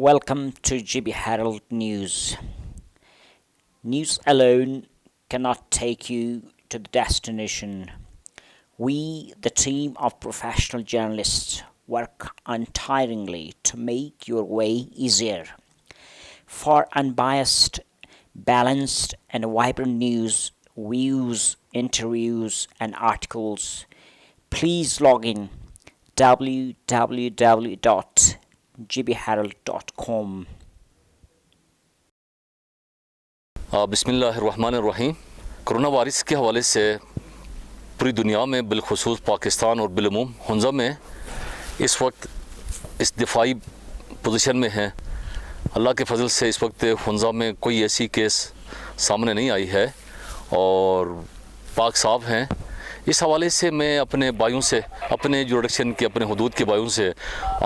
Welcome to GB Herald News. News alone cannot take you to the destination. We, the team of professional journalists, work untiringly to make your way easier. For unbiased, balanced, and vibrant news, views, interviews, and articles, please log in www.gbherald.com. बिस्मिल्लाहिर्रहमानिर्रहीम। Corona virus के हवाले से पूरी दुनिया में बिलखुसूस पाकिस्तान और बिलउमूम हुंज़ा में इस वक्त इस दिफाई पोजीशन में हैं। अल्लाह के फजल से इस वक्त हुंज़ा में कोई ऐसी केस सामने नहीं आई है और पाक साफ हैं। इस हवाले से मैं अपने भाइयों से, अपने जुरिडिक्शन के, अपने हुदूद के भाइयों से,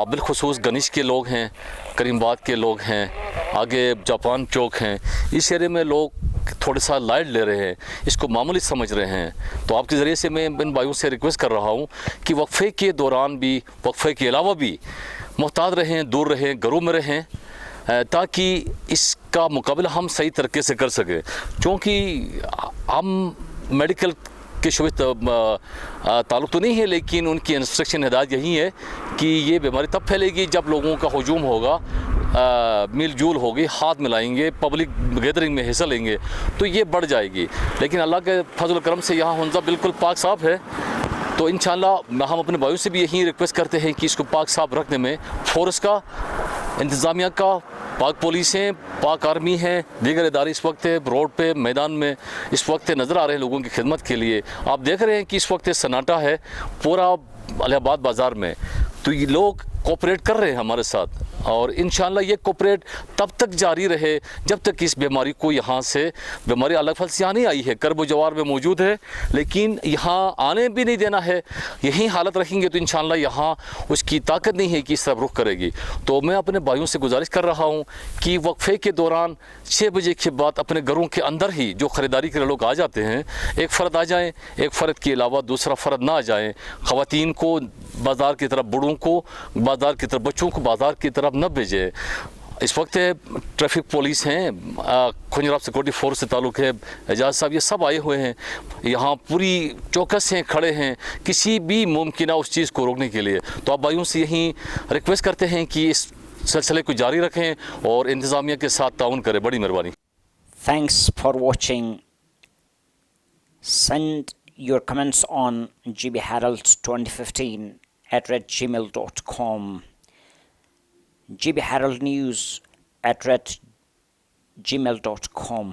बिलखुसूस गनीश के लोग हैं, करीमाबाद के लोग हैं, आगे जापान चौक हैं, इस एरिया में लोग थोड़ा सा लाइट ले रहे हैं, इसको मामूली समझ रहे हैं। तो आपके ज़रिए से मैं इन भाइयों से रिक्वेस्ट कर रहा हूँ कि वक्फे के दौरान भी, वक्फे के अलावा भी मुहतात रहें, दूर रहें, घरों में रहें, ताकि इसका मुकाबला हम सही तरीके से कर सकें। क्योंकि हम मेडिकल के शुबे ताल्लुक़ तो नहीं है, लेकिन उनकी इंस्ट्रक्शन हिदायत यही है कि ये बीमारी तब फैलेगी जब लोगों का हुजूम होगा, मिल जुल होगी, हाथ मिलाएंगे, पब्लिक गैदरिंग में हिस्सा लेंगे तो ये बढ़ जाएगी। लेकिन अल्लाह के फजल करम से यहाँ हुंज़ा बिल्कुल पाक साफ है। तो इंशाअल्लाह हम अपने भाइयों से भी यही रिक्वेस्ट करते हैं कि इसको पाक साफ रखने में फोर्स का, इंतज़ामिया का, पाक पुलिस हैं, पाक आर्मी हैं, दीगर इदारे इस वक्त रोड पे, मैदान में इस वक्त नज़र आ रहे हैं लोगों की खिदमत के लिए। आप देख रहे हैं कि इस वक्त सन्नाटा है पूरा इलाहाबाद बाज़ार में, तो ये लोग कोऑपरेट कर रहे हैं हमारे साथ और इंशाअल्लाह ये कोऑपरेट तब तक जारी रहे जब तक इस बीमारी को यहाँ से, बीमारी अलग फल से यहाँ नहीं आई है, करब जवार में मौजूद है, लेकिन यहाँ आने भी नहीं देना है। यही हालत रखेंगे तो इंशाअल्लाह यहाँ उसकी ताकत नहीं है कि इस तरफ रुख करेगी। तो मैं अपने भाइयों से गुजारिश कर रहा हूँ कि वक्फे के दौरान 6 बजे के बाद अपने घरों के अंदर ही जो ख़रीदारी के लोग आ जाते हैं, एक फ़र्द आ जाएँ, एक फ़र्द के अलावा दूसरा फ़र्द ना आ जाएँ। ख़वातीन को बाज़ार की तरफ, बूढ़ों को बाज़ार की तरफ, बच्चों को बाज़ार की तरफ न भेजे। इस वक्त ट्रैफिक पुलिस हैं, खुंजराब सिक्योरिटी फोर्स से ताल्लुक़ है, एजाज साहब, ये सब आए हुए हैं, यहाँ पूरी चौकस हैं, खड़े हैं किसी भी मुमकिन उस चीज़ को रोकने के लिए। तो आप भाइयों से यही रिक्वेस्ट करते हैं कि इस सिलसिले को जारी रखें और इंतज़ामिया के साथ ताउन करें। बड़ी मेहरबानी। Thanks for watching. Send your comments on GB Herald 2015 @gmail.com. GB Herald News @gmail.com.